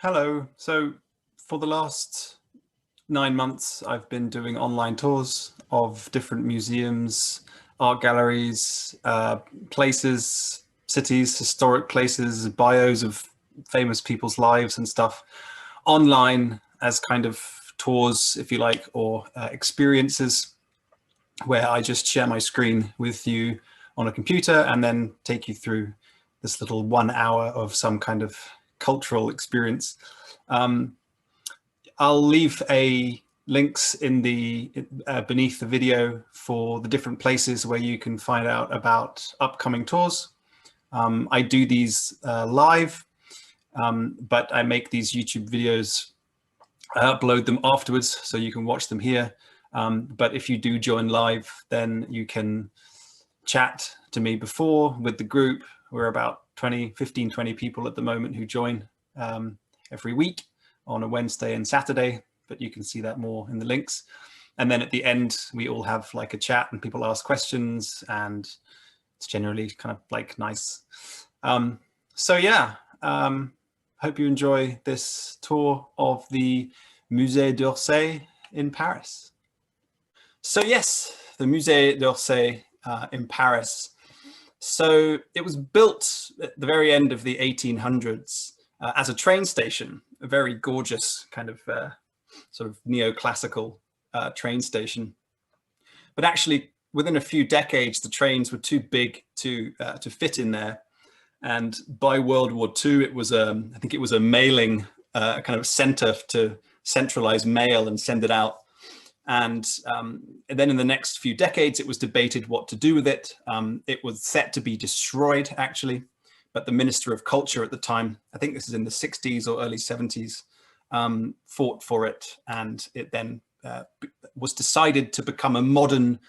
Hello. So for the last 9 months, I've been doing online tours of different museums, art galleries, places, cities, historic places, bios of famous people's lives and stuff online as kind of tours, if you like, or experiences where I just share my screen with you on a computer and then take you through this little 1 hour of some kind of cultural experience. I'll leave links in the beneath the video for the different places where you can find out about upcoming tours. I do these live, but I make these YouTube videos. I upload them afterwards so you can watch them here. But if you do join live, then you can chat to me before with the group. We're about 15, 20 people at the moment who join every week on a Wednesday and Saturday, but you can see that more in the links. And then at the end, we all have like a chat and people ask questions, and it's generally kind of like nice. So yeah, hope you enjoy this tour of the Musée d'Orsay in Paris. So yes, the Musée d'Orsay in Paris. So it was built at the very end of the 1800s as a train station, a very gorgeous kind of sort of neoclassical train station. But actually, within a few decades, the trains were too big to fit in there. And by World War II, it was I think it was a mailing kind of center to centralize mail and send it out. And then in the next few decades, it was debated what to do with it. It was set to be destroyed, actually. But the Minister of Culture at the time, I think this is in the 60s or early 70s, fought for it. And it then was decided to become a modern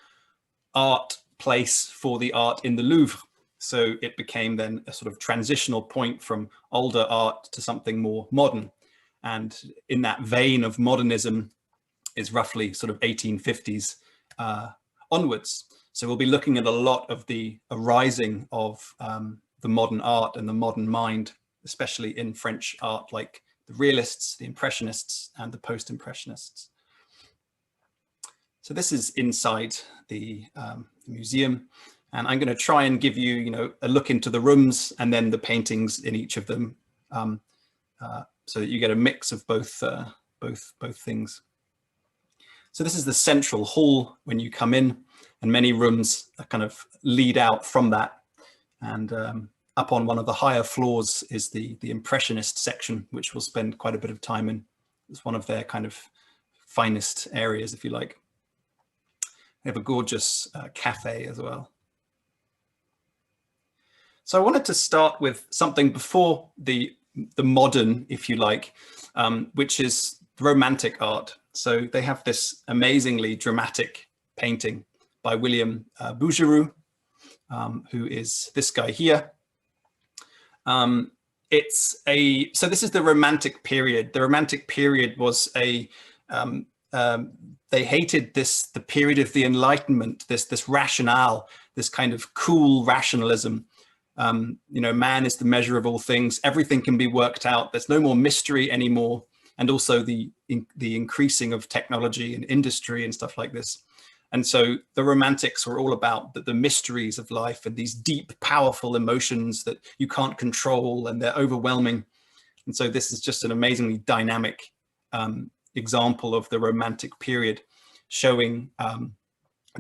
art place for the art in the Louvre. So it became then a sort of transitional point from older art to something more modern. And in that vein of modernism is roughly sort of 1850s onwards. So we'll be looking at a lot of the arising of the modern art and the modern mind, especially in French art, like the realists, the impressionists, and the post-impressionists. So this is inside the museum, and I'm going to try and give you, a look into the rooms and then the paintings in each of them, so that you get a mix of both things. So this is the central hall when you come in, and many rooms kind of lead out from that. And up on one of the higher floors is the Impressionist section, which we'll spend quite a bit of time in. It's one of their kind of finest areas, if you like. They have a gorgeous cafe as well. So I wanted to start with something before the modern, if you like, which is Romantic art. So they have this amazingly dramatic painting by William Bouguereau, who is this guy here. So this is the Romantic period. The Romantic period was they hated the period of the Enlightenment, this rationale, this kind of cool rationalism. Man is the measure of all things. Everything can be worked out. There's no more mystery anymore. And also the increasing of technology and industry and stuff like this. And so the Romantics were all about the mysteries of life and these deep, powerful emotions that you can't control, and they're overwhelming. And so this is just an amazingly dynamic example of the Romantic period, showing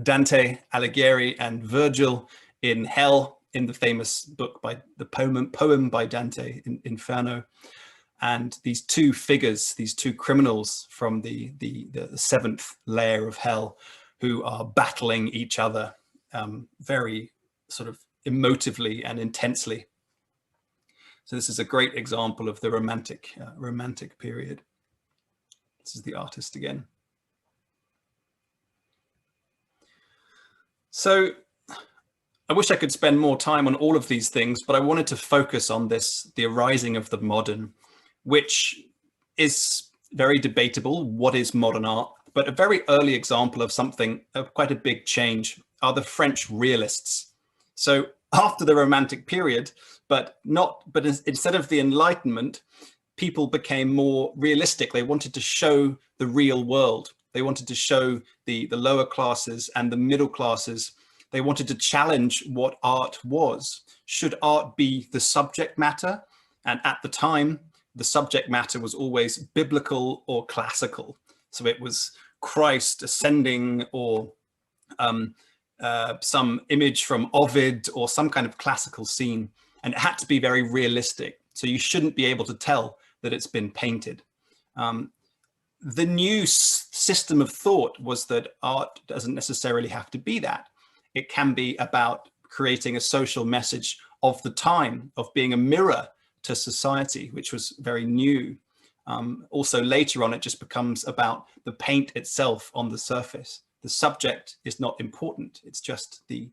Dante Alighieri and Virgil in hell, in the famous book by the poem by Dante, Inferno. And these two figures, these two criminals from the seventh layer of hell, who are battling each other very sort of emotively and intensely. So this is a great example of the romantic period. This is the artist again. So I wish I could spend more time on all of these things, but I wanted to focus on the arising of the modern, which is very debatable. What is modern art? But a very early example of something of quite a big change are the French realists. So after the Romantic period, but instead of the Enlightenment, people became more realistic. They wanted to show the real world. They wanted to show the lower classes and the middle classes. They wanted to challenge what art was. Should art be the subject matter? And at the time, the subject matter was always biblical or classical. So it was Christ ascending, or some image from Ovid, or some kind of classical scene. And it had to be very realistic. So you shouldn't be able to tell that it's been painted. The new system of thought was that art doesn't necessarily have to be that. It can be about creating a social message of the time, of being a mirror to society, which was very new. Also later on, it just becomes about the paint itself on the surface. The subject is not important. It's just the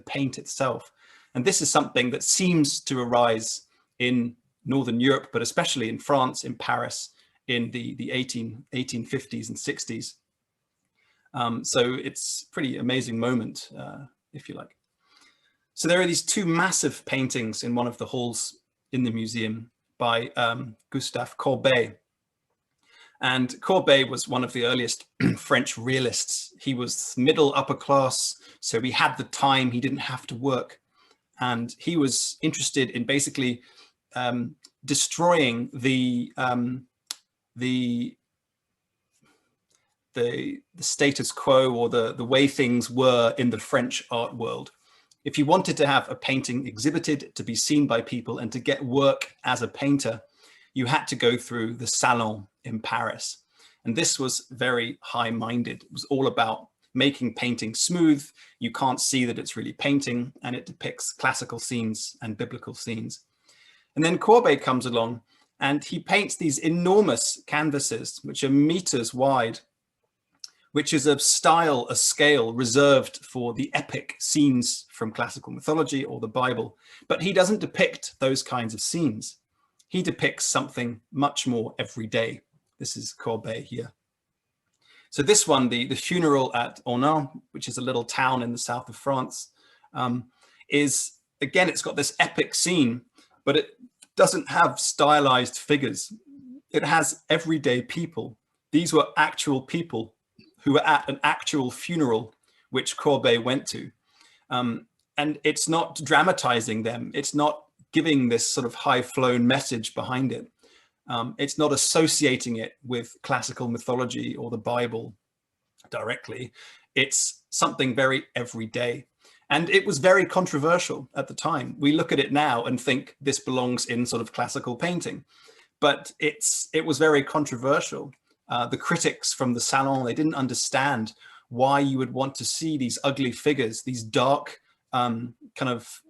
paint itself. And this is something that seems to arise in Northern Europe, but especially in France, in Paris, in the 1850s and 60s. So it's a pretty amazing moment, if you like. So there are these two massive paintings in one of the halls in the museum by Gustave Courbet. And Courbet was one of the earliest French realists. He was middle upper class, so he had the time, he didn't have to work. And he was interested in basically destroying the status quo, or the way things were in the French art world. If you wanted to have a painting exhibited, to be seen by people, and to get work as a painter, you had to go through the Salon in Paris. And this was very high-minded. It was all about making painting smooth. You can't see that it's really painting, and it depicts classical scenes and biblical scenes. And then Courbet comes along, and he paints these enormous canvases, which are meters wide, which is a style, a scale reserved for the epic scenes from classical mythology or the Bible. But he doesn't depict those kinds of scenes. He depicts something much more everyday. This is Courbet here. So this one, the funeral at Ornans, which is a little town in the south of France, is, again, it's got this epic scene, but it doesn't have stylized figures. It has everyday people. These were actual people who were at an actual funeral, which Courbet went to. And it's not dramatizing them. It's not giving this sort of high-flown message behind it. It's not associating it with classical mythology or the Bible directly. It's something very everyday. And it was very controversial at the time. We look at it now and think this belongs in sort of classical painting, but it was very controversial. The critics from the Salon, they didn't understand why you would want to see these ugly figures, these dark, kind of,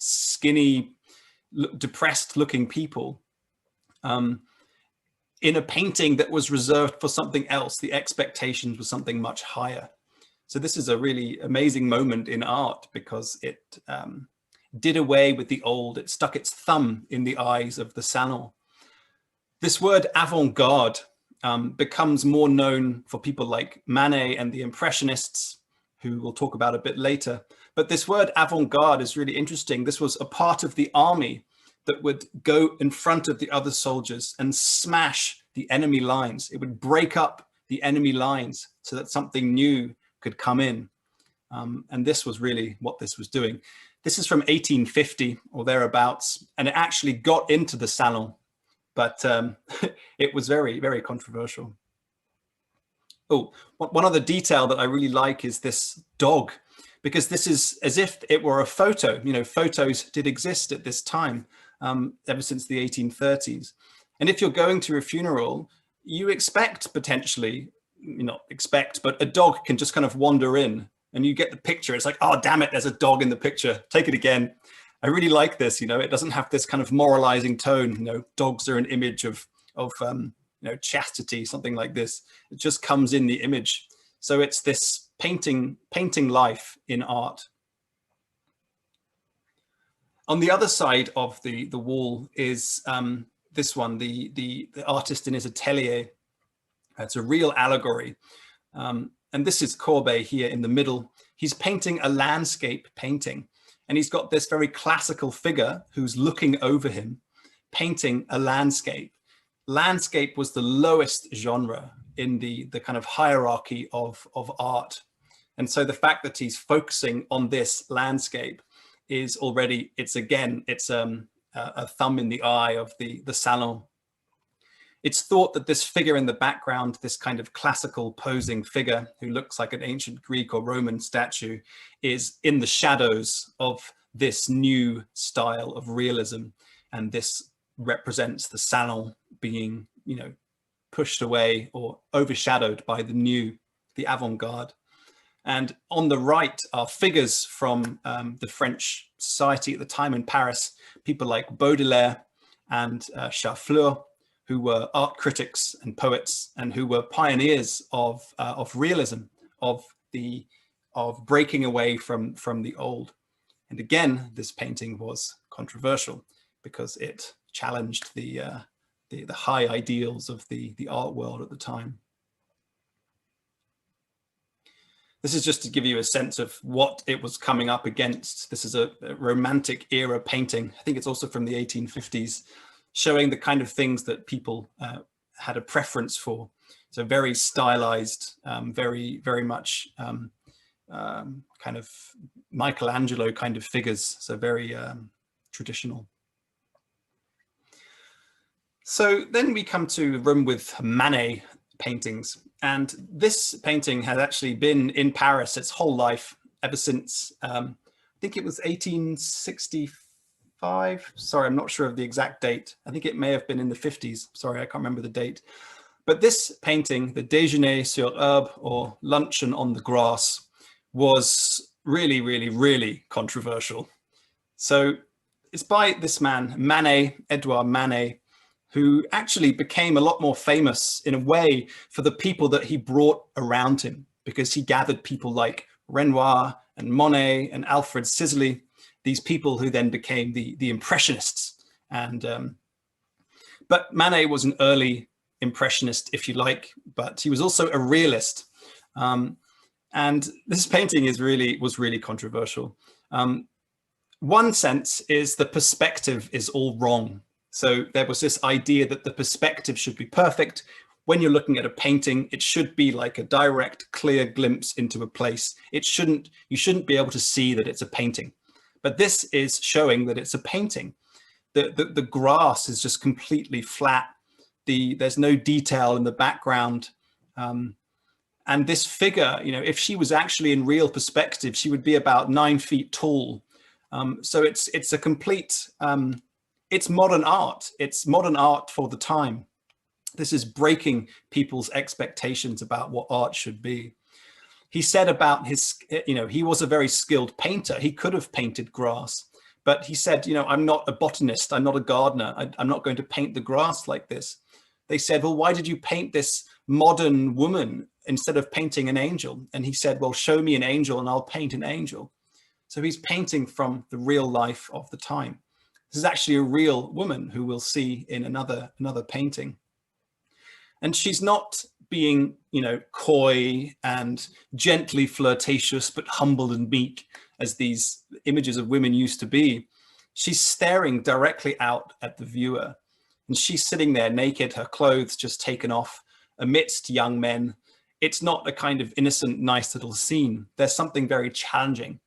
skinny, depressed looking people in a painting that was reserved for something else. The expectations were something much higher. So this is a really amazing moment in art, because it did away with the old. It stuck its thumb in the eyes of the Salon. This word avant-garde becomes more known for people like Manet and the Impressionists, who we'll talk about a bit later. But this word avant-garde is really interesting. This was a part of the army that would go in front of the other soldiers and smash the enemy lines. It would break up the enemy lines so that something new could come in. And this was really what this was doing. This is from 1850 or thereabouts, and it actually got into the Salon, but it was very, very controversial. Oh, one other detail that I really like is this dog, because this is as if it were a photo. Photos did exist at this time, ever since the 1830s. And if you're going to a funeral, you expect potentially, not expect, but a dog can just kind of wander in, and you get the picture. It's like, oh, damn it, there's a dog in the picture. Take it again. I really like this. It doesn't have this kind of moralizing tone. Dogs are an image of chastity, something like this. It just comes in the image. So it's this painting life in art. On the other side of the wall is this one, the artist in his atelier. It's a real allegory. And this is Courbet here in the middle. He's painting a landscape painting, and he's got this very classical figure who's looking over him. painting a landscape. Landscape was the lowest genre in the kind of hierarchy of art. And so the fact that he's focusing on this landscape is already, it's a thumb in the eye of the salon. It's thought that this figure in the background, this kind of classical posing figure who looks like an ancient Greek or Roman statue, is in the shadows of this new style of realism. And this represents the salon being, you know, pushed away or overshadowed by the avant-garde. And on the right are figures from the French society at the time in Paris, people like Baudelaire and Charfleur, who were art critics and poets, and who were pioneers of realism, of breaking away from the old. And again, this painting was controversial because it challenged the high ideals of the art world at the time. This is just to give you a sense of what it was coming up against. This is a Romantic era painting. I think it's also from the 1850s, showing the kind of things that people had a preference for. So very stylized, very much kind of Michelangelo kind of figures. So very traditional. So then we come to a room with Manet paintings. And this painting has actually been in Paris its whole life, ever since, I think it was 1865. Sorry, I'm not sure of the exact date. I think it may have been in the 50s. Sorry, I can't remember the date. But this painting, the Déjeuner sur herbe, or Luncheon on the Grass, was really controversial. So it's by this man, Manet, Edouard Manet, who actually became a lot more famous in a way for the people that he brought around him, because he gathered people like Renoir and Monet and Alfred Sisley, these people who then became the Impressionists. And but Manet was an early Impressionist, if you like, but he was also a realist. And this painting was really controversial. One sense is the perspective is all wrong. So there was this idea that the perspective should be perfect. When you're looking at a painting, it should be like a direct, clear glimpse into a place. You shouldn't be able to see that it's a painting. But this is showing that it's a painting. The grass is just completely flat. There's no detail in the background. And this figure, you know, if she was actually in real perspective, she would be about 9 feet tall. So it's a complete, it's modern art. It's modern art for the time. This is breaking people's expectations about what art should be. He said about his, you know, he was a very skilled painter. He could have painted grass, but he said, you know, I'm not a botanist. I'm not a gardener. I'm not going to paint the grass like this. They said, well, why did you paint this modern woman instead of painting an angel? And he said, well, show me an angel and I'll paint an angel. So he's painting from the real life of the time. This is actually a real woman who we'll see in another painting. And she's not being, you know, coy and gently flirtatious, but humble and meek, as these images of women used to be. She's staring directly out at the viewer. And she's sitting there naked, her clothes just taken off, amidst young men. It's not a kind of innocent, nice little scene. There's something very challenging.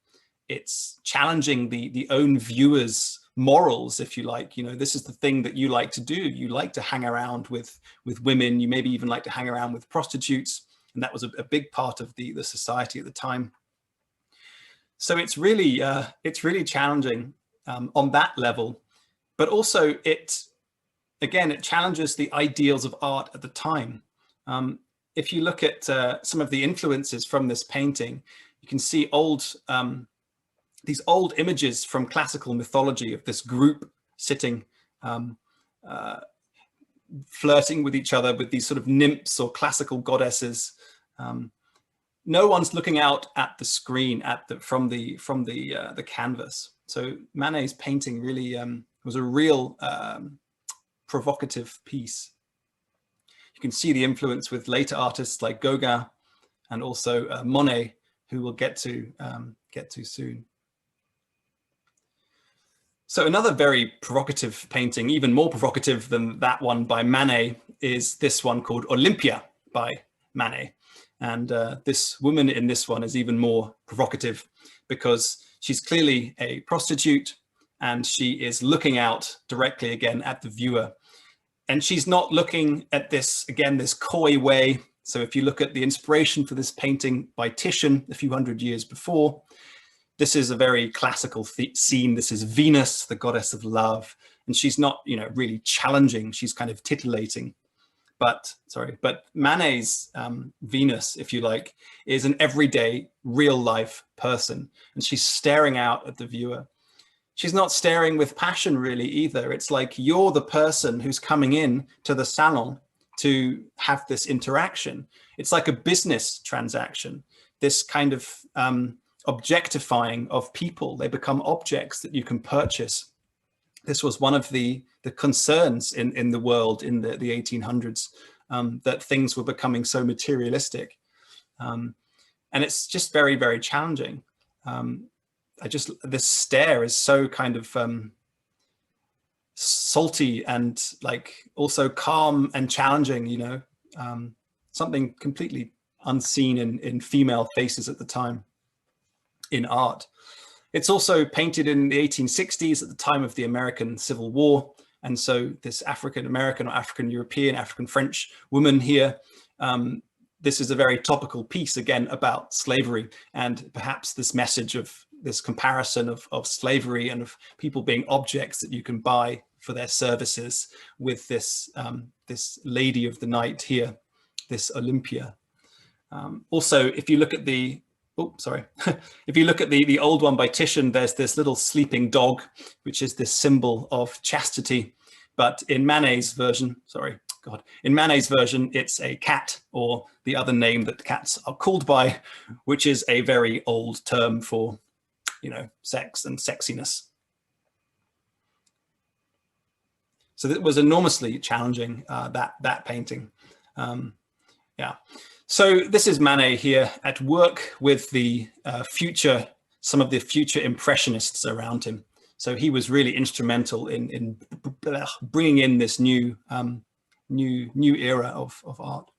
It's challenging the own viewer's morals, if you like. You know, this is the thing that you like to do. You like to hang around with women. You maybe even like to hang around with prostitutes. And that was a big part of the society at the time. So it's really challenging on that level. But also it challenges the ideals of art at the time. If you look at some of the influences from this painting, you can see these old images from classical mythology of this group sitting, flirting with each other with these sort of nymphs or classical goddesses. No one's looking out at the screen from the canvas. So Manet's painting really was a real provocative piece. You can see the influence with later artists like Gauguin and also Monet, who we'll get to soon. So another very provocative painting, even more provocative than that one by Manet, is this one called Olympia by Manet. And this woman in this one is even more provocative because she's clearly a prostitute and she is looking out directly again at the viewer. And she's not looking at this, again, this coy way. So if you look at the inspiration for this painting by Titian a few hundred years before, this is a very classical scene. This is Venus, the goddess of love. And she's not, really challenging. She's kind of titillating. But Manet's Venus, if you like, is an everyday, real life person. And she's staring out at the viewer. She's not staring with passion really either. It's like you're the person who's coming in to the salon to have this interaction. It's like a business transaction, this kind of objectifying of people. They become objects that you can purchase. This was one of the concerns in the world in the 1800s, that things were becoming so materialistic. And it's just very, very challenging. This stare is so kind of salty and like also calm and challenging, something completely unseen in female faces at the time in art. It's also painted in the 1860s at the time of the American Civil War. And so this African-American or African-European, African-French woman here, this is a very topical piece again about slavery and perhaps this message of this comparison of slavery and of people being objects that you can buy for their services with this, this lady of the night here, this Olympia. Also, if you look at the, if you look at the old one by Titian, there's this little sleeping dog, which is this symbol of chastity. But in Manet's version, in Manet's version, it's a cat, or the other name that cats are called by, which is a very old term for, sex and sexiness. So it was enormously challenging, that painting. Yeah. So this is Manet here at work with the some of the future impressionists around him. So he was really instrumental in bringing in this new era of art.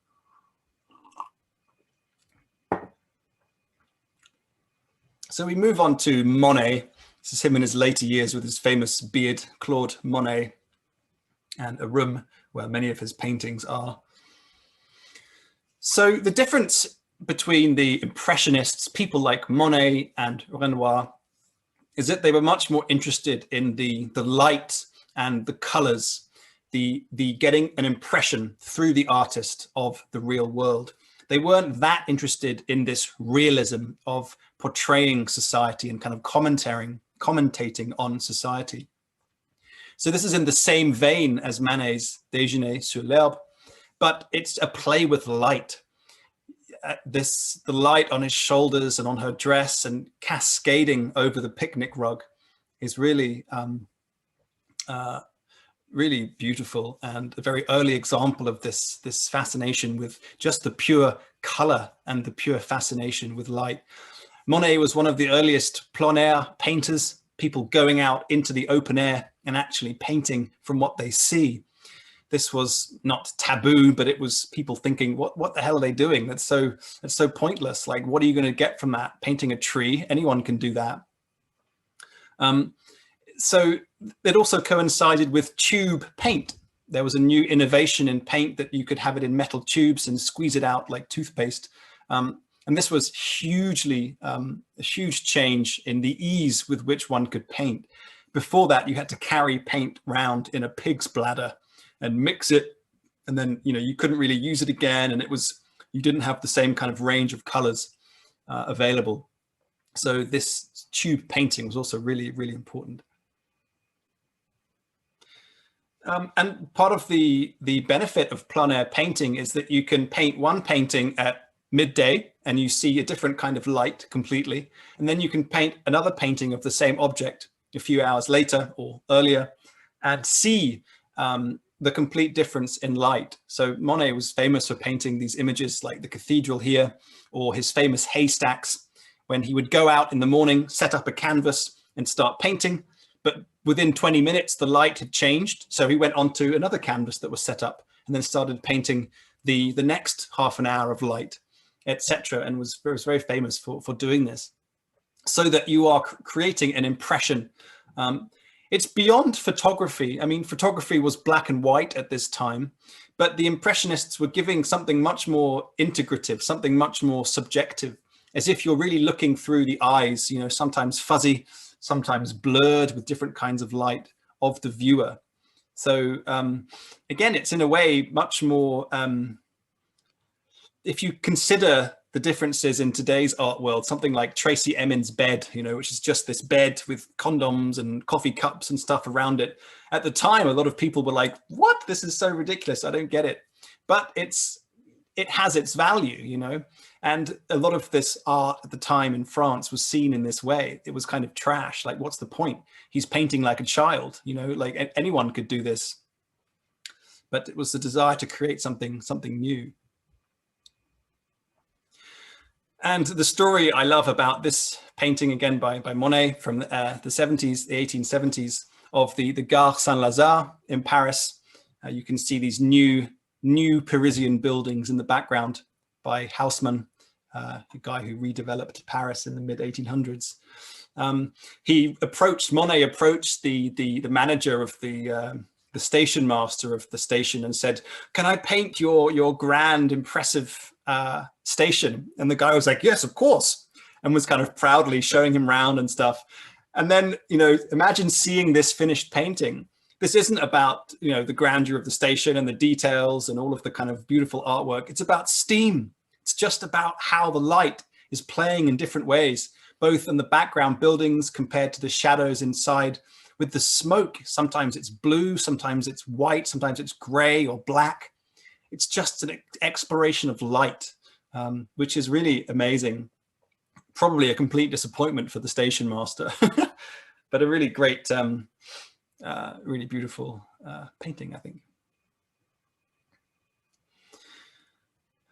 So we move on to Monet. This is him in his later years with his famous beard, Claude Monet, and a room where many of his paintings are. So the difference between the Impressionists, people like Monet and Renoir, is that they were much more interested in the light and the colors, the getting an impression through the artist of the real world. They weren't that interested in this realism of portraying society and kind of commentating on society. So this is in the same vein as Manet's Déjeuner sur l'herbe, but it's a play with light. The light on his shoulders and on her dress and cascading over the picnic rug is really, really beautiful, and a very early example of this fascination with just the pure color and the pure fascination with light. Monet was one of the earliest plein air painters, people going out into the open air and actually painting from what they see. This was not taboo, but it was people thinking, what the hell are they doing? That's so pointless. Like, what are you going to get from that? Painting a tree, anyone can do that. So it also coincided with tube paint. There was a new innovation in paint that you could have it in metal tubes and squeeze it out like toothpaste. And this was a huge change in the ease with which one could paint. Before that, you had to carry paint round in a pig's bladder and mix it, and then you couldn't really use it again, and you didn't have the same kind of range of colors available. So this tube painting was also really, really important. And part of the benefit of plein air painting is that you can paint one painting at midday and you see a different kind of light completely, and then you can paint another painting of the same object a few hours later or earlier and see the complete difference in light. So Monet was famous for painting these images like the cathedral here, or his famous haystacks, when he would go out in the morning, set up a canvas and start painting. But within 20 minutes, the light had changed. So he went on to another canvas that was set up and then started painting the next half an hour of light, etc. And was very famous for doing this, so that you are creating an impression. It's beyond photography. I mean, photography was black and white at this time, but the Impressionists were giving something much more integrative, something much more subjective, as if you're really looking through the eyes, you know, sometimes fuzzy, sometimes blurred with different kinds of light of the viewer. So again, it's in a way much more, if you consider the differences in today's art world, something like Tracy Emin's bed, you know, which is just this bed with condoms and coffee cups and stuff around it. At the time, a lot of people were like, what? This is so ridiculous. I don't get it. But it has its value, you know, and a lot of this art at the time in France was seen in this way. It was kind of trash. Like, what's the point? He's painting like a child, you know, like anyone could do this. But it was the desire to create something new. And the story I love about this painting, again by Monet from the 70s, the 1870s, of the Gare Saint-Lazare in Paris. You can see these new Parisian buildings in the background by Haussmann, the guy who redeveloped Paris in the mid-1800s. Monet approached the manager of the station master of the station and said, "Can I paint your grand, impressive station?" And the guy was like, "Yes, of course," and was kind of proudly showing him around and stuff. And then, you know, imagine seeing this finished painting. This isn't about, you know, the grandeur of the station and the details and all of the kind of beautiful artwork. It's about steam. It's just about how the light is playing in different ways, both in the background buildings compared to the shadows inside. With the smoke, sometimes it's blue, sometimes it's white, sometimes it's gray or black. It's just an exploration of light, which is really amazing. Probably a complete disappointment for the station master, but a really great, really beautiful painting, I think.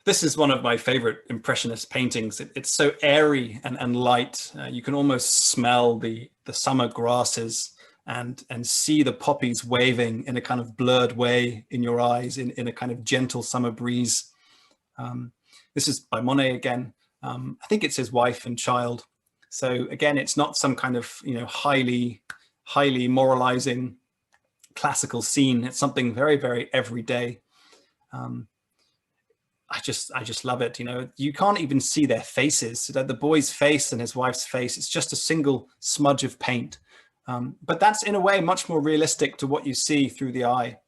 This is one of my favorite Impressionist paintings. It's so airy and light. You can almost smell the summer grasses and see the poppies waving in a kind of blurred way in your eyes, in a kind of gentle summer breeze. This is by Monet again. I think it's his wife and child. So again, it's not some kind of, you know, highly moralizing classical scene. It's something very, very everyday. I just love it. You know, you can't even see their faces. The boy's face and his wife's face, it's just a single smudge of paint. But that's in a way much more realistic to what you see through the eye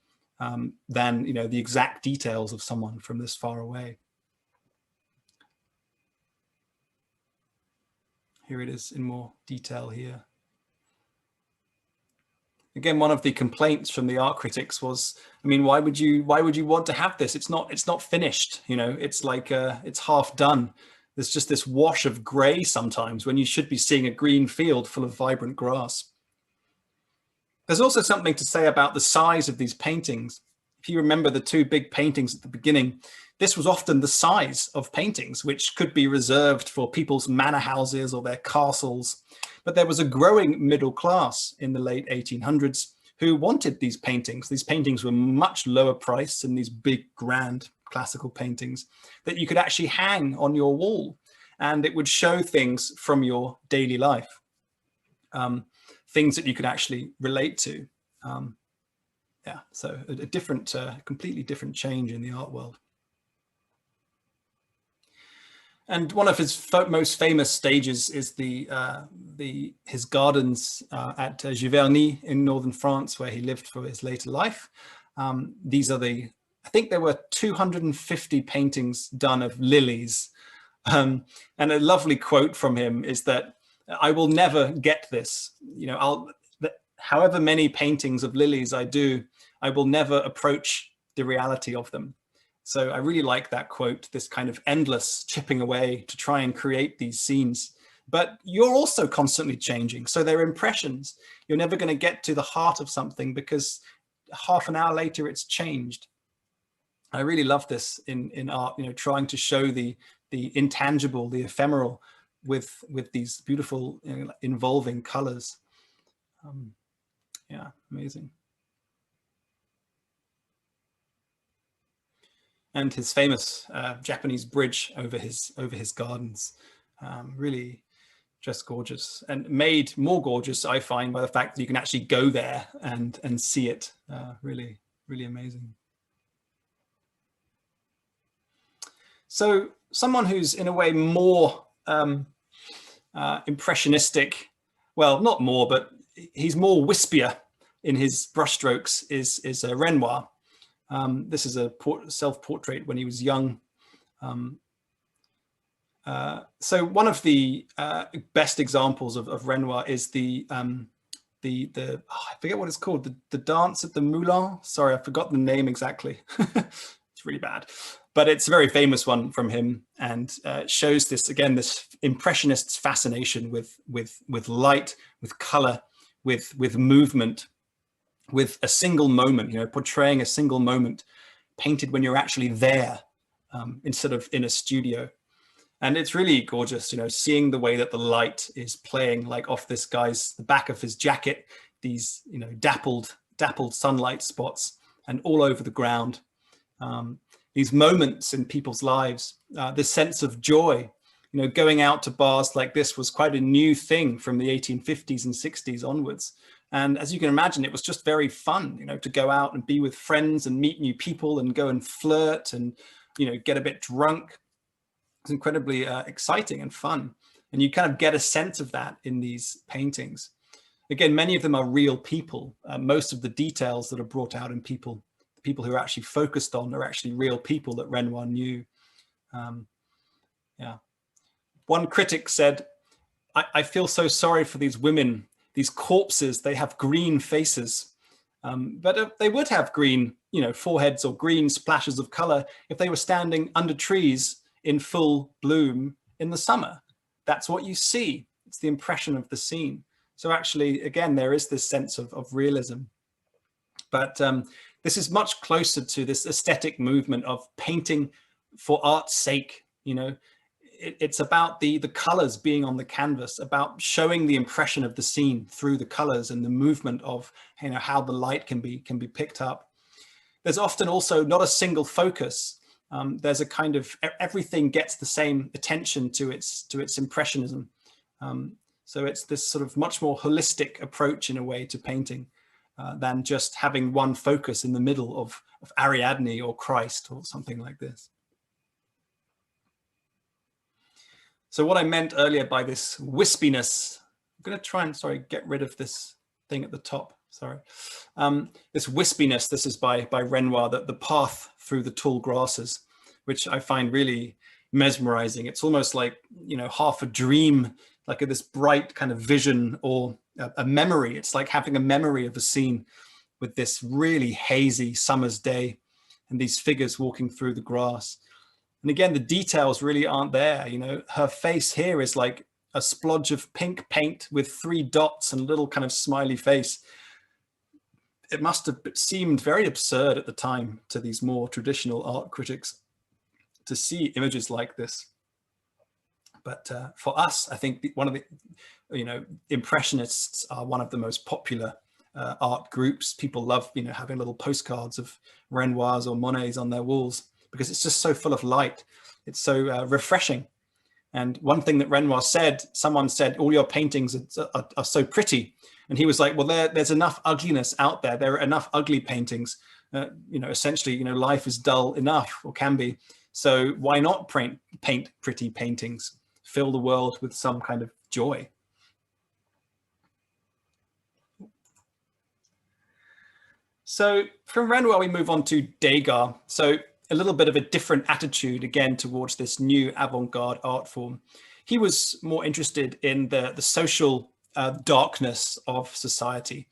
than, you know, the exact details of someone from this far away. Here it is in more detail here. Again, one of the complaints from the art critics was, I mean, why would you want to have this? It's not finished, you know, it's like, it's half done. There's just this wash of gray sometimes when you should be seeing a green field full of vibrant grass. There's also something to say about the size of these paintings. If you remember the two big paintings at the beginning, this was often the size of paintings, which could be reserved for people's manor houses or their castles. But there was a growing middle class in the late 1800s who wanted these paintings. These paintings were much lower priced than these big, grand classical paintings that you could actually hang on your wall, and it would show things from your daily life, things that you could actually relate to. Yeah, so a different, completely different change in the art world. And one of his most famous stages is his gardens at Giverny in northern France, where he lived for his later life. These are I think there were 250 paintings done of lilies. And a lovely quote from him is that, "I will never get this. You know, however many paintings of lilies I do, I will never approach the reality of them." So I really like that quote, this kind of endless chipping away to try and create these scenes. But you're also constantly changing. So they're impressions. You're never going to get to the heart of something because half an hour later it's changed. I really love this in art, you know, trying to show the intangible, the ephemeral with these beautiful, you know, involving colors. Yeah, amazing. And his famous Japanese bridge over his gardens, really just gorgeous, and made more gorgeous, I find, by the fact that you can actually go there and see it. Really, really amazing. So someone who's in a way more impressionistic, well, not more, but he's more wispier in his brushstrokes is Renoir. This is a self-portrait when he was young. So one of the best examples of Renoir is the I forget what it's called, the dance at the Moulin. Sorry, I forgot the name exactly. It's really bad, but it's a very famous one from him, and shows this again, this impressionist's fascination with light, with color, with movement, with a single moment, you know, portraying a single moment painted when you're actually there, instead of in a studio. And it's really gorgeous, you know, seeing the way that the light is playing like off this guy's, the back of his jacket, these, you know, dappled sunlight spots, and all over the ground. These moments in people's lives, this sense of joy, you know, going out to bars like this was quite a new thing from the 1850s and 60s onwards. And as you can imagine, it was just very fun, you know, to go out and be with friends and meet new people and go and flirt and, you know, get a bit drunk. It's incredibly exciting and fun. And you kind of get a sense of that in these paintings. Again, many of them are real people. Most of the details that are brought out in people, the people who are actually focused on, are actually real people that Renoir knew. Yeah. One critic said, I feel so sorry for these women, these corpses, they have green faces. But they would have green, you know, foreheads or green splashes of color if they were standing under trees in full bloom in the summer. That's what you see. It's the impression of the scene. So actually, again, there is this sense of realism. But this is much closer to this aesthetic movement of painting for art's sake. You know, it's about the colors being on the canvas, about showing the impression of the scene through the colors and the movement of, you know, how the light can be picked up. There's often also not a single focus. There's a kind of, everything gets the same attention to its impressionism. So it's this sort of much more holistic approach in a way to painting than just having one focus in the middle of Ariadne or Christ or something like this. So what I meant earlier by this wispiness, I'm going to try and, sorry, get rid of this thing at the top. Sorry. This wispiness, this is by Renoir, the path through the tall grasses, which I find really mesmerizing. It's almost like, you know, half a dream, like this bright kind of vision or a memory. It's like having a memory of a scene with this really hazy summer's day and these figures walking through the grass. And again, the details really aren't there. You know, her face here is like a splodge of pink paint with 3 dots and a little kind of smiley face. It must have seemed very absurd at the time to these more traditional art critics to see images like this. But for us, I think one of the, you know, Impressionists are one of the most popular art groups. People love, you know, having little postcards of Renoirs or Monets on their walls because it's just so full of light. It's so refreshing. And one thing that Renoir said, someone said, all your paintings are so pretty. And he was like, well, there's enough ugliness out there. There are enough ugly paintings. You know, essentially, you know, life is dull enough, or can be. So why not paint pretty paintings? Fill the world with some kind of joy. So from Renoir, we move on to Degas. So a little bit of a different attitude again towards this new avant-garde art form. He was more interested in the social darkness of society,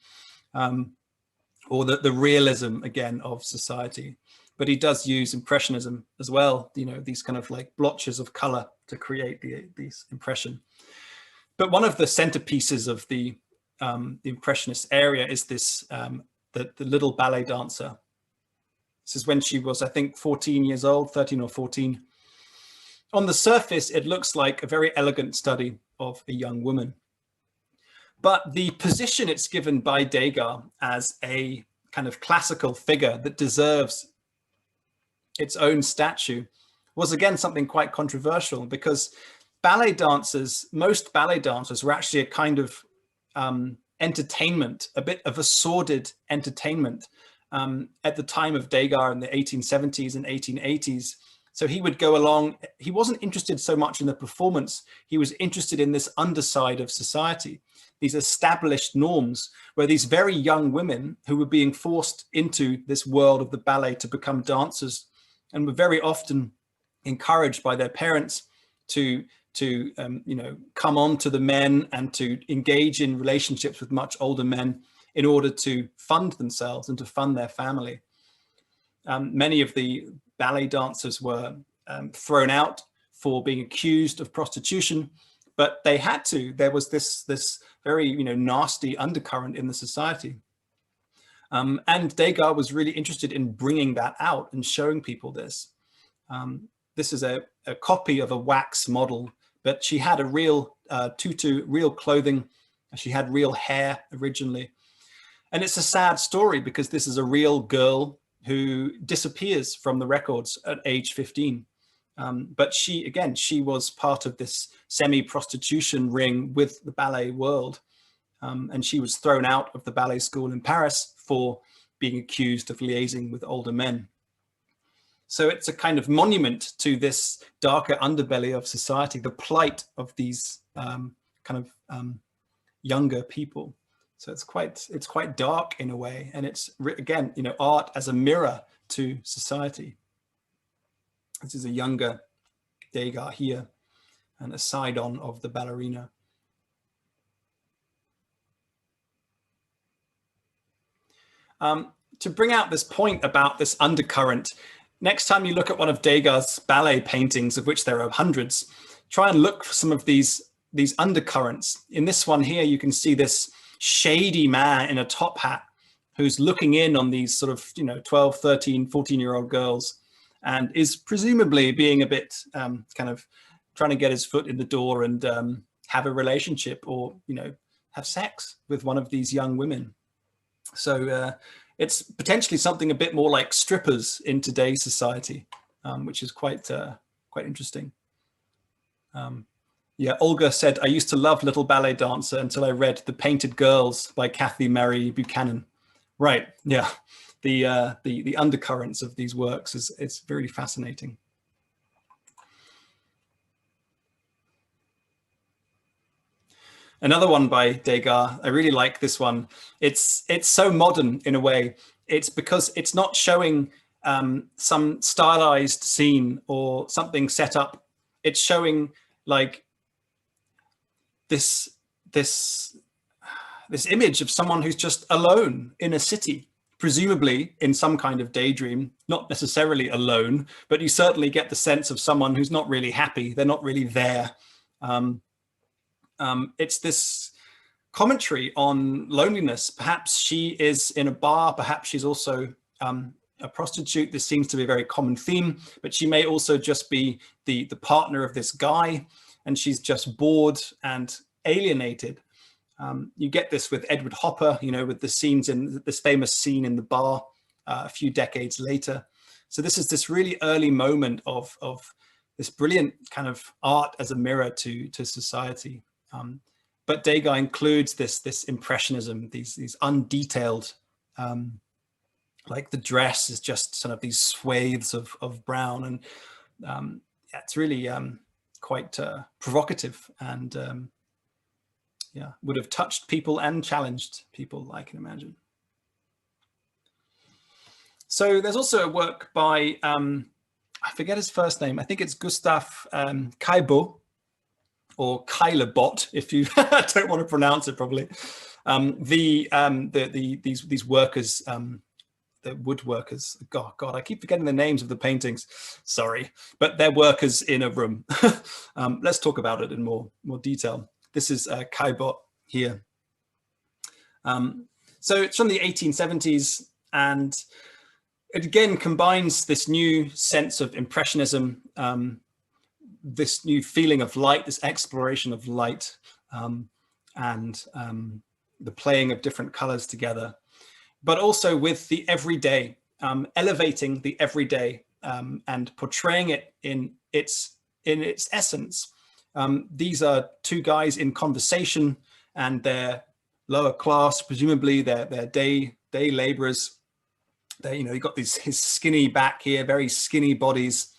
or the realism again of society. But he does use impressionism as well, you know, these kind of like blotches of color to create these impression. But one of the centerpieces of the impressionist area is this, the little ballet dancer. This is when she was, I think, 14 years old, 13 or 14. On the surface, it looks like a very elegant study of a young woman. But the position it's given by Degas as a kind of classical figure that deserves its own statue was again something quite controversial, because ballet dancers, most ballet dancers were actually a kind of entertainment, a bit of a sordid entertainment at the time of Degas in the 1870s and 1880s. So he would go along, he wasn't interested so much in the performance, he was interested in this underside of society, these established norms, where these very young women who were being forced into this world of the ballet to become dancers, and were very often encouraged by their parents to you know, come on to the men and to engage in relationships with much older men in order to fund themselves and to fund their family. Many of the ballet dancers were thrown out for being accused of prostitution, but they had to. There was this very, you know, nasty undercurrent in the society. And Degas was really interested in bringing that out and showing people this. This is a copy of a wax model, but she had a real tutu, real clothing. She had real hair originally. And it's a sad story, because this is a real girl who disappears from the records at age 15. But she was part of this semi-prostitution ring with the ballet world. And she was thrown out of the ballet school in Paris for being accused of liaising with older men. So it's a kind of monument to this darker underbelly of society, the plight of these younger people. So it's quite dark in a way, and it's again, you know, art as a mirror to society. This is a younger Degas here, and a side-on of the ballerina. To bring out this point about this undercurrent, next time you look at one of Degas' ballet paintings, of which there are hundreds, try and look for some of these undercurrents. In this one here, you can see this shady man in a top hat who's looking in on these sort of, you know, 12, 13, 14-year-old girls, and is presumably being a bit kind of trying to get his foot in the door and have a relationship, or, you know, have sex with one of these young women. So it's potentially something a bit more like strippers in today's society, which is quite interesting. Yeah, Olga said, I used to love Little Ballet Dancer until I read The Painted Girls by Cathy Mary Buchanan. Right, yeah, the undercurrents of these works is very fascinating. Another one by Degas, I really like this one. It's so modern in a way. It's because it's not showing some stylized scene or something set up. It's showing like this image of someone who's just alone in a city, presumably in some kind of daydream, not necessarily alone, but you certainly get the sense of someone who's not really happy. They're not really there. It's this commentary on loneliness. Perhaps she is in a bar, perhaps she's also a prostitute. This seems to be a very common theme, but she may also just be the partner of this guy, and she's just bored and alienated. You get this with Edward Hopper, you know, with the scenes in this famous scene in the bar a few decades later. So this is this really early moment of this brilliant kind of art as a mirror to society. But Degas includes this impressionism, these undetailed, like the dress is just sort of these swathes of brown, and yeah, it's really quite provocative, and yeah, would have touched people and challenged people, I can imagine. So there's also a work by, I forget his first name, I think it's Gustave Caillebotte, or Caillebotte, if you don't want to pronounce it properly. These workers, the woodworkers, God, I keep forgetting the names of the paintings, sorry, but they're workers in a room. Let's talk about it in more detail. This is Caillebotte here. So it's from the 1870s, and it again combines this new sense of impressionism, this new feeling of light, this exploration of light, and the playing of different colors together, but also with the everyday, elevating the everyday and portraying it in its essence. These are two guys in conversation, and they're lower class, presumably they're day laborers. They, you know, you've got his skinny back here, very skinny bodies.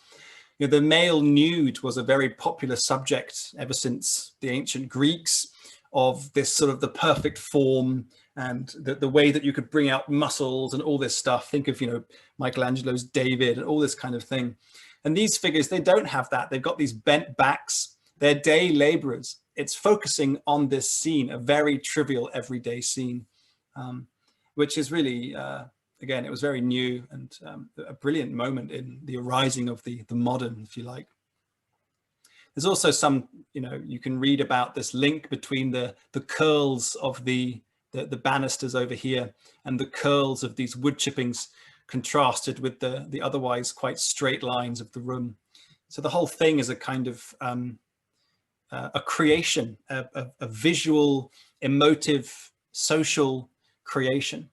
You know, the male nude was a very popular subject ever since the ancient Greeks, of this sort of the perfect form and the way that you could bring out muscles and all this stuff. Think of, you know, Michelangelo's David and all this kind of thing. And these figures, they don't have that. They've got these bent backs. They're day laborers. It's focusing on this scene, a very trivial everyday scene, which is really, again, it was very new and a brilliant moment in the arising of the modern, if you like. There's also some, you know, you can read about this link between the curls of the banisters over here and the curls of these wood chippings contrasted with the otherwise quite straight lines of the room. So the whole thing is a kind of a creation, a visual, emotive, social creation.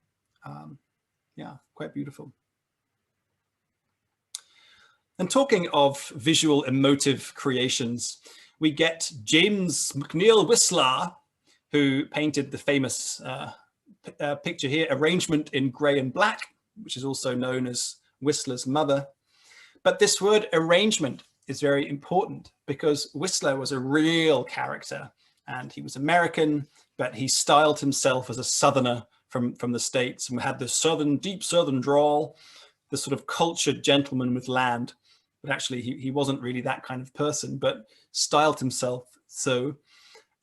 Yeah, quite beautiful. And talking of visual emotive creations, we get James McNeill Whistler, who painted the famous picture here, Arrangement in Grey and Black, which is also known as Whistler's mother. But this word arrangement is very important because Whistler was a real character, and he was American, but he styled himself as a Southerner from the States, and had this deep Southern drawl, this sort of cultured gentleman with land. But actually he wasn't really that kind of person, but styled himself so,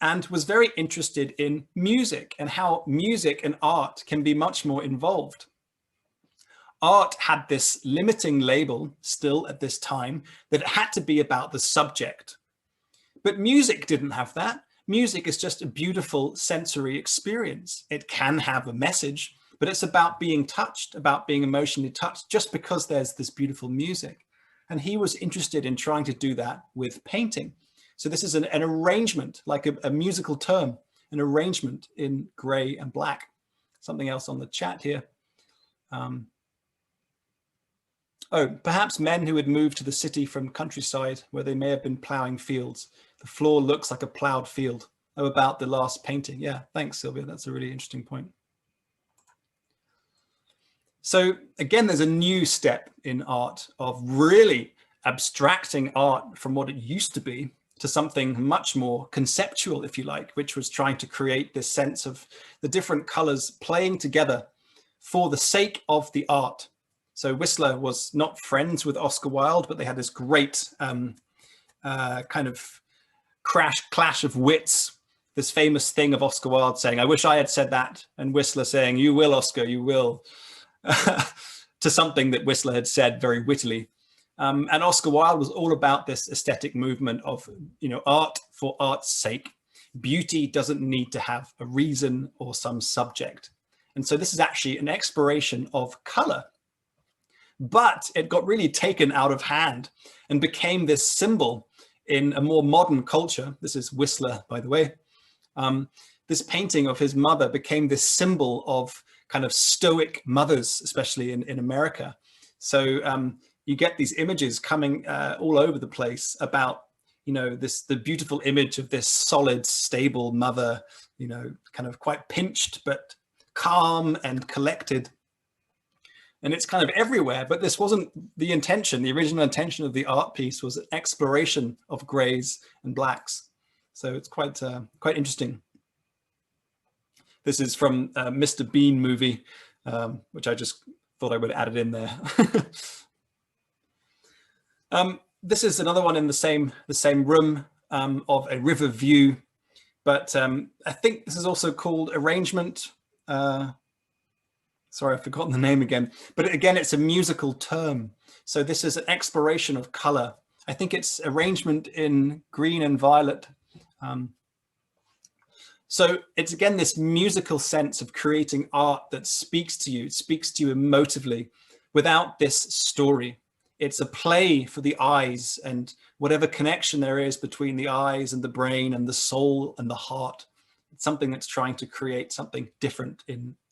and was very interested in music and how music and art can be much more involved. Art had this limiting label still at this time, that it had to be about the subject. But music didn't have that. Music is just a beautiful sensory experience. It can have a message, but it's about being touched, about being emotionally touched, just because there's this beautiful music. And he was interested in trying to do that with painting. So this is an arrangement, like a musical term, an arrangement in gray and black. Something else on the chat here. Oh, perhaps men who had moved to the city from countryside where they may have been ploughing fields. The floor looks like a ploughed field. Oh, about the last painting. Yeah, thanks, Sylvia. That's a really interesting point. So again, there's a new step in art of really abstracting art from what it used to be to something much more conceptual, if you like, which was trying to create this sense of the different colors playing together for the sake of the art. So Whistler was not friends with Oscar Wilde, but they had this great kind of clash of wits. This famous thing of Oscar Wilde saying, "I wish I had said that," and Whistler saying, "You will, Oscar, you will," to something that Whistler had said very wittily. And Oscar Wilde was all about this aesthetic movement of, you know, art for art's sake. Beauty doesn't need to have a reason or some subject. And so this is actually an exploration of color. But it got really taken out of hand and became this symbol in a more modern culture. This is Whistler, by the way. This painting of his mother became this symbol of kind of stoic mothers, especially in America. So you get these images coming all over the place about, you know, the beautiful image of this solid, stable mother, you know, kind of quite pinched, but calm and collected. And it's kind of everywhere, but this wasn't the intention. The original intention of the art piece was an exploration of grays and blacks. So it's quite interesting. This is from Mr. Bean movie, which I just thought I would add it in there. This is another one in the same room of a river view, but I think this is also called Arrangement. Sorry, I've forgotten the name again, but again, it's a musical term. So this is an exploration of color. I think it's Arrangement in Green and Violet. So it's again this musical sense of creating art that speaks to you, emotively without this story. It's a play for the eyes and whatever connection there is between the eyes and the brain and the soul and the heart. It's something that's trying to create something different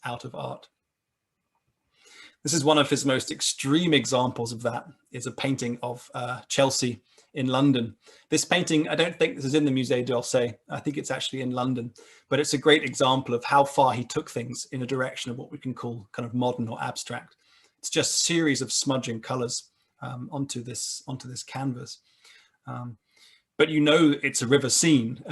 out of art. This is one of his most extreme examples of that, is a painting of Chelsea in London. This painting, I don't think this is in the Musée d'Orsay. I think it's actually in London, but it's a great example of how far he took things in a direction of what we can call kind of modern or abstract. It's just a series of smudging colors onto this canvas. But you know it's a river scene.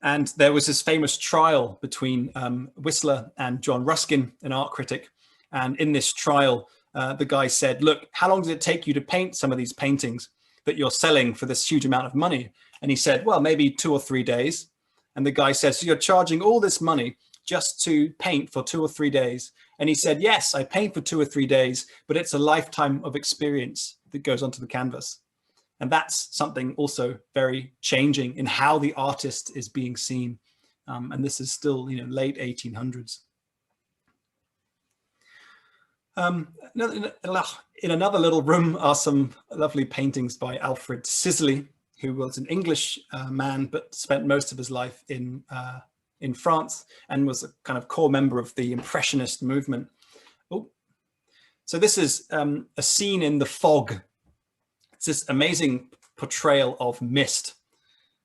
And there was this famous trial between Whistler and John Ruskin, an art critic. And in this trial, the guy said, look, how long does it take you to paint some of these paintings that you're selling for this huge amount of money? And he said, well, maybe 2 or 3 days. And the guy said, so you're charging all this money just to paint for 2 or 3 days? And he said, yes, I paint for 2 or 3 days, but it's a lifetime of experience that goes onto the canvas. And that's something also very changing in how the artist is being seen. And this is still, late 1800s. In another little room are some lovely paintings by Alfred Sisley, who was an English man, but spent most of his life in France and was a kind of core member of the Impressionist movement. Oh. So this is a scene in the fog. It's this amazing portrayal of mist.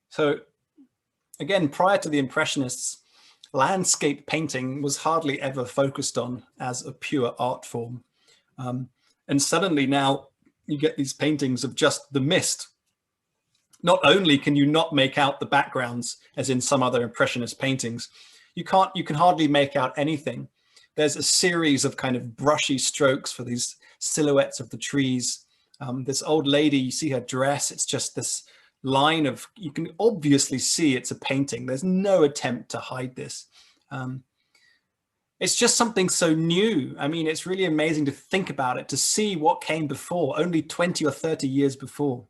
So again, prior to the Impressionists, landscape painting was hardly ever focused on as a pure art form. And suddenly now you get these paintings of just the mist. Not only can you not make out the backgrounds, as in some other Impressionist paintings, you can hardly make out anything. There's a series of kind of brushy strokes for these silhouettes of the trees. This old lady, you see her dress, it's just this line of, you can obviously see it's a painting. There's no attempt to hide this. It's just something so new. I mean, it's really amazing to think about it, to see what came before, only 20 or 30 years before.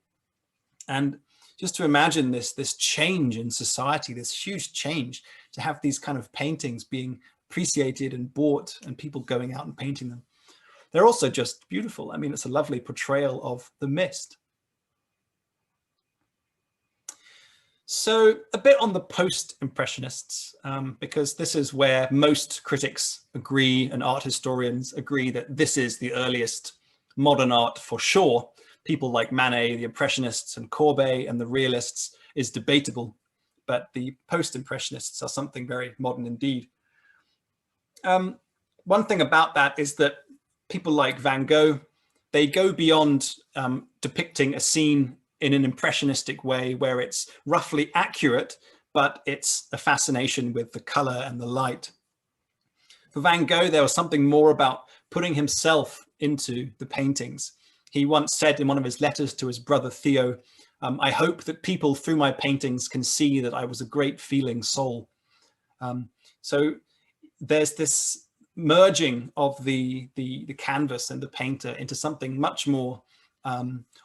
And just to imagine this change in society, this huge change, to have these kind of paintings being appreciated and bought and people going out and painting them. They're also just beautiful. I mean, it's a lovely portrayal of the mist. So a bit on the post-impressionists, because this is where most critics agree and art historians agree that this is the earliest modern art for sure. People like Manet, the Impressionists and Courbet and the Realists is debatable, but the post-impressionists are something very modern indeed. One thing about that is that people like Van Gogh, they go beyond depicting a scene in an impressionistic way where it's roughly accurate, but it's a fascination with the color and the light. For Van Gogh, there was something more about putting himself into the paintings. He once said in one of his letters to his brother Theo, I hope that people through my paintings can see that I was a great feeling soul. So there's this merging of the canvas and the painter into something much more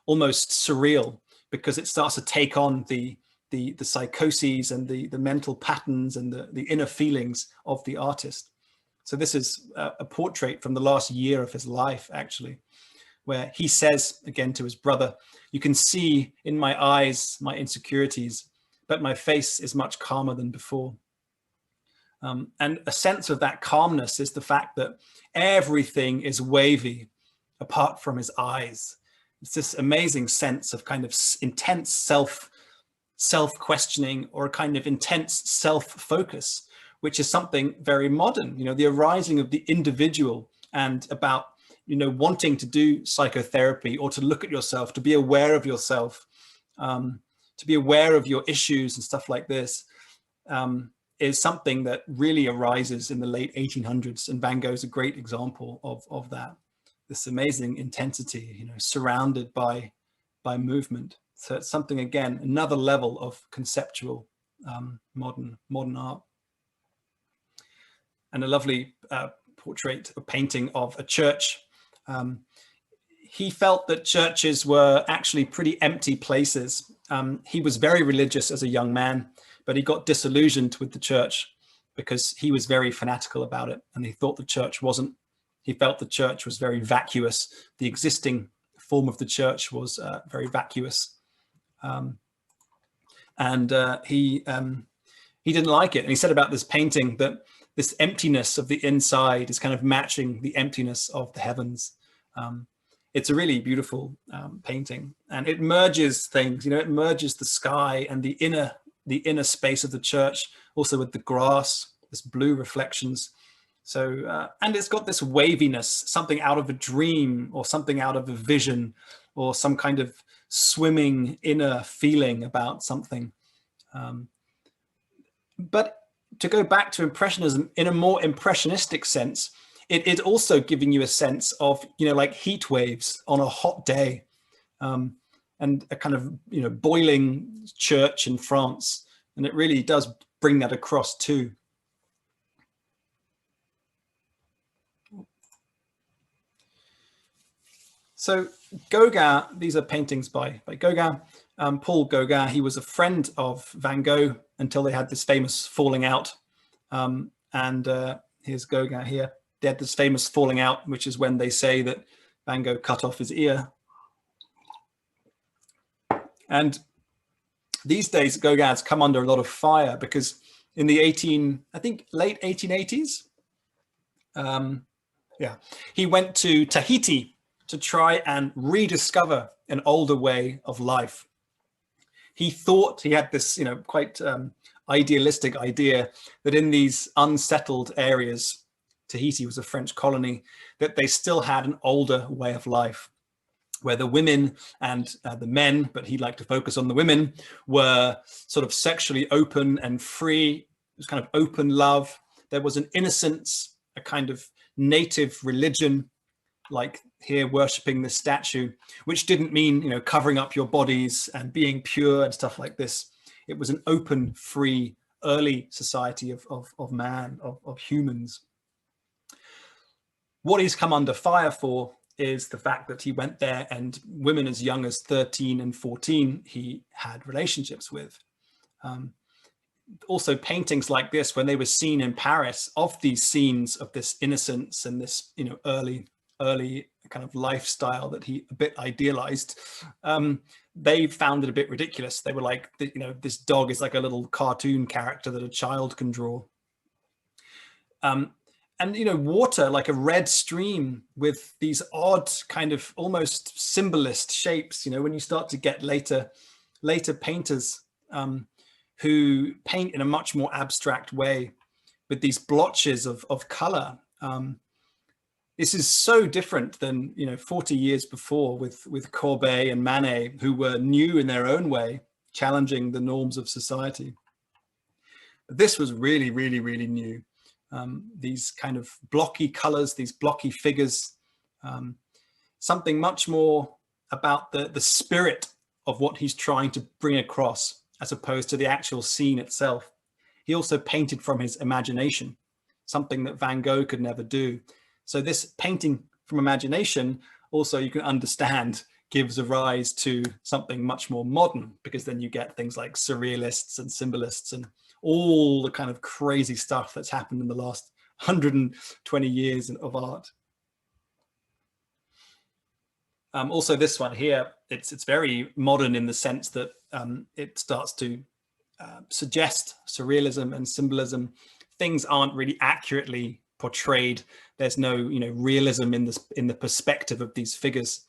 almost surreal, because it starts to take on the psychoses and the mental patterns and the inner feelings of the artist. So this is a portrait from the last year of his life, actually, where he says again to his brother, you can see in my eyes my insecurities, but my face is much calmer than before. And a sense of that calmness is the fact that everything is wavy apart from his eyes. It's this amazing sense of kind of intense self-questioning or a kind of intense self-focus, which is something very modern, the arising of the individual and about, wanting to do psychotherapy or to look at yourself, to be aware of yourself, to be aware of your issues and stuff like this, is something that really arises in the late 1800s. And Van Gogh is a great example of that. This amazing intensity, surrounded by movement. So it's something, again, another level of conceptual modern art. And a lovely portrait or painting of a church. He felt that churches were actually pretty empty places. He was very religious as a young man, but he got disillusioned with the church because he was very fanatical about it, and he thought the church wasn't. He felt the church was very vacuous. The existing form of the church was very vacuous. He he didn't like it. And he said about this painting that this emptiness of the inside is kind of matching the emptiness of the heavens. It's a really beautiful painting, and it merges things, you know, it merges the sky and the inner space of the church, also with the grass, this blue reflections. So, and it's got this waviness, something out of a dream or something out of a vision or some kind of swimming inner feeling about something. But to go back to Impressionism in a more impressionistic sense, it is also giving you a sense of, you know, like heat waves on a hot day, and a kind of, you know, boiling church in France. And it really does bring that across too. So Gauguin, these are paintings by Gauguin. Paul Gauguin, he was a friend of Van Gogh until they had this famous falling out. Here's Gauguin here. They had this famous falling out, which is when they say that Van Gogh cut off his ear. And these days, Gauguin's come under a lot of fire because in the late 1880s, he went to Tahiti to try and rediscover an older way of life. He thought he had this, you know, quite idealistic idea that in these unsettled areas, Tahiti was a French colony, that they still had an older way of life, where the women and the men, but he liked to focus on the women, were sort of sexually open and free. It was kind of open love. There was an innocence, a kind of native religion, like here worshipping the statue, which didn't mean, you know, covering up your bodies and being pure and stuff like this. It was an open, free, early society of man, of humans. What he's come under fire for is the fact that he went there and women as young as 13 and 14, he had relationships with. Also paintings like this, when they were seen in Paris, of these scenes of this innocence and this, you know, early kind of lifestyle that he a bit idealized, they found it a bit ridiculous. They were like, you know, this dog is like a little cartoon character that a child can draw. And, you know, water, like a red stream with these odd kind of almost symbolist shapes, you know, when you start to get later painters who paint in a much more abstract way with these blotches of color. This is so different than, you know, 40 years before with Courbet and Manet, who were new in their own way, challenging the norms of society. But this was really, really, really new. These kind of blocky colors, these blocky figures, something much more about the spirit of what he's trying to bring across, as opposed to the actual scene itself. He also painted from his imagination, something that Van Gogh could never do. So this painting from imagination, also you can understand, gives a rise to something much more modern, because then you get things like surrealists and symbolists and all the kind of crazy stuff that's happened in the last 120 years of art. Also this one here, it's very modern in the sense that it starts to suggest surrealism and symbolism. Things aren't really accurately portrayed. There's no, you know, realism in the perspective of these figures.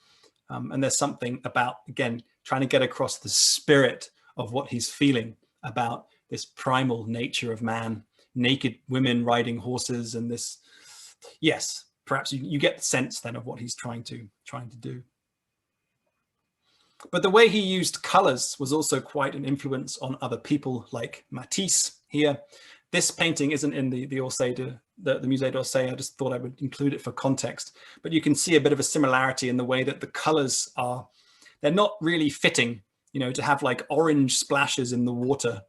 And there's something about, again, trying to get across the spirit of what he's feeling about this primal nature of man, naked women riding horses, and this, yes, perhaps you get the sense then of what he's trying to do. But the way he used colors was also quite an influence on other people like Matisse here. This painting isn't in the Orsay, the Musée d'Orsay. I just thought I would include it for context. But you can see a bit of a similarity in the way that the colors are, they're not really fitting, you know, to have like orange splashes in the water.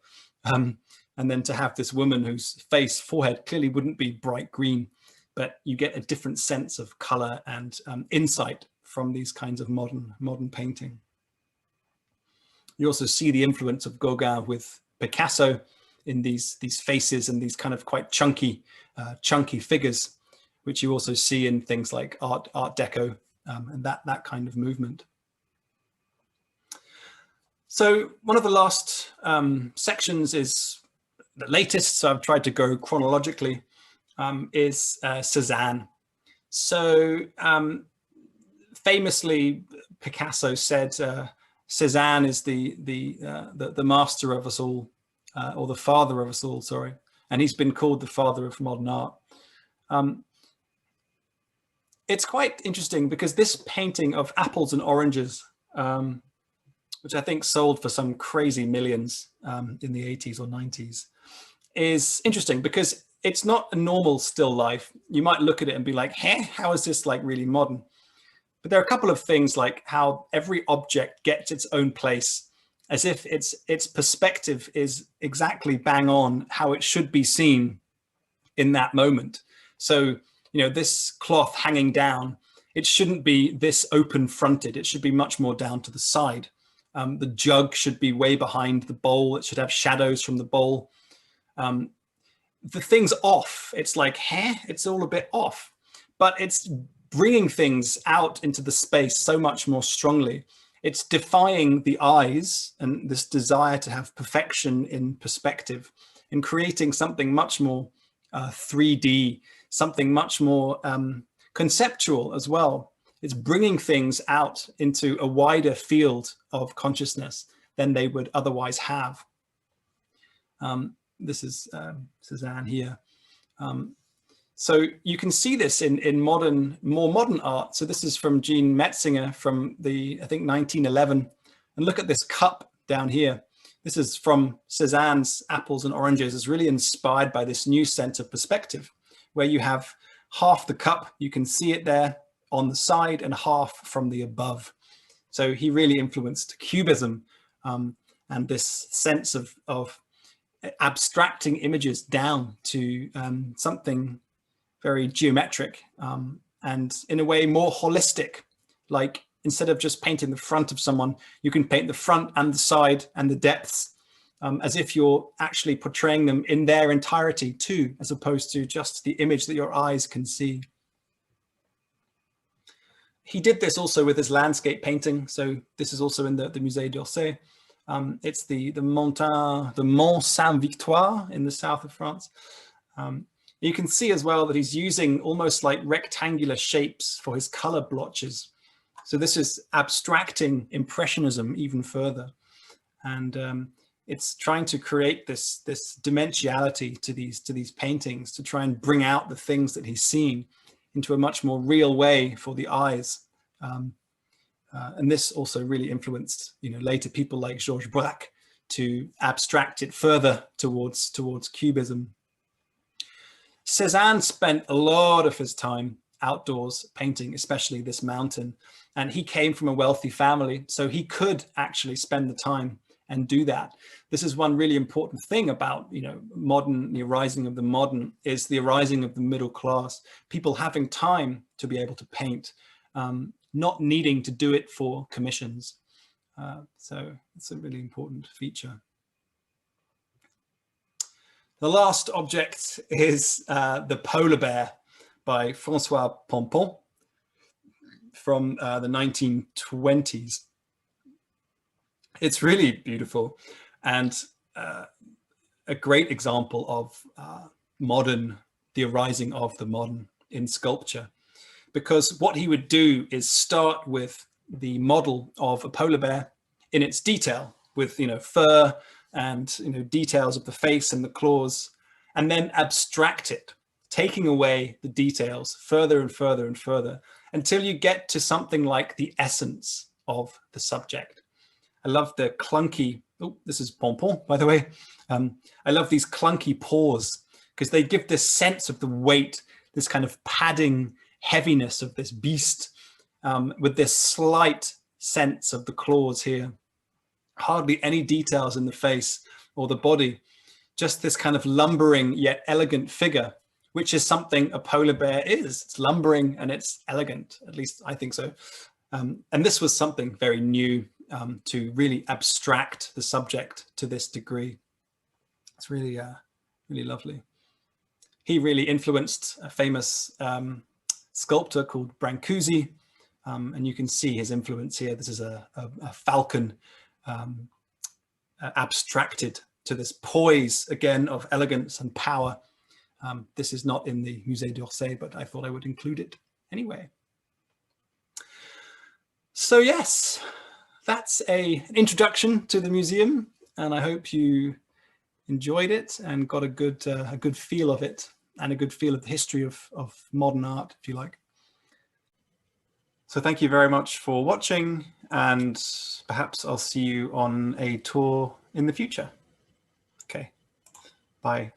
And then to have this woman whose forehead clearly wouldn't be bright green, but you get a different sense of color and insight from these kinds of modern painting. You also see the influence of Gauguin with Picasso in these faces and these kind of quite chunky figures, which you also see in things like Art Deco and that kind of movement. So one of the last sections is The latest, so I've tried to go chronologically, is Cézanne. So famously, Picasso said Cézanne is the master of us all, or the father of us all, sorry. And he's been called the father of modern art. It's quite interesting because this painting of apples and oranges, which I think sold for some crazy millions in the 80s or 90s, is interesting because it's not a normal still life. You might look at it and be like, hey, how is this like really modern? But there are a couple of things like how every object gets its own place, as if its perspective is exactly bang on how it should be seen in that moment. So, you know, this cloth hanging down, it shouldn't be this open fronted. It should be much more down to the side. The jug should be way behind the bowl. It should have shadows from the bowl. The thing's off. It's like, it's all a bit off, but it's bringing things out into the space so much more strongly. It's defying the eyes and this desire to have perfection in perspective and creating something much more 3D, something much more conceptual as well. It's bringing things out into a wider field of consciousness than they would otherwise have. This is Cézanne here. So you can see this in more modern art. So this is from Jean Metzinger from I think 1911. And look at this cup down here. This is from Cézanne's Apples and Oranges. It's really inspired by this new sense of perspective, where you have half the cup, you can see it there on the side, and half from the above. So he really influenced Cubism and this sense of abstracting images down to something very geometric and in a way more holistic. Like instead of just painting the front of someone, you can paint the front and the side and the depths as if you're actually portraying them in their entirety too, as opposed to just the image that your eyes can see. He did this also with his landscape painting. So this is also in the Musée d'Orsay. It's the Mont Saint-Victoire in the south of France. You can see as well that he's using almost like rectangular shapes for his color blotches. So this is abstracting Impressionism even further. And it's trying to create this dimensionality to these paintings, to try and bring out the things that he's seeing into a much more real way for the eyes. And this also really influenced, later people like Georges Braque to abstract it further towards Cubism. Cézanne spent a lot of his time outdoors painting, especially this mountain. And he came from a wealthy family, so he could actually spend the time and do that. This is one really important thing about, the rising of the modern, is the rising of the middle class, people having time to be able to paint, not needing to do it for commissions. So it's a really important feature. The last object is the polar bear by François Pompon from the 1920s. It's really beautiful and a great example of the arising of the modern in sculpture. Because what he would do is start with the model of a polar bear in its detail with, fur and, details of the face and the claws, and then abstract it, taking away the details further and further and further until you get to something like the essence of the subject. I love the clunky, this is Pompon, by the way. I love these clunky paws because they give this sense of the weight, this kind of padding heaviness of this beast with this slight sense of the claws here. Hardly any details in the face or the body, just this kind of lumbering yet elegant figure, which is something a polar bear is. It's lumbering and it's elegant, at least I think so. And this was something very new to really abstract the subject to this degree. It's really, really lovely. He really influenced a famous sculptor called Brancusi, and you can see his influence here. This is a falcon abstracted to this poise again of elegance and power. This is not in the Musée d'Orsay, but I thought I would include it anyway. So yes, that's an introduction to the museum, and I hope you enjoyed it and got a good feel of it, and a good feel of the history of modern art, if you like. So thank you very much for watching, and perhaps I'll see you on a tour in the future. Okay, bye.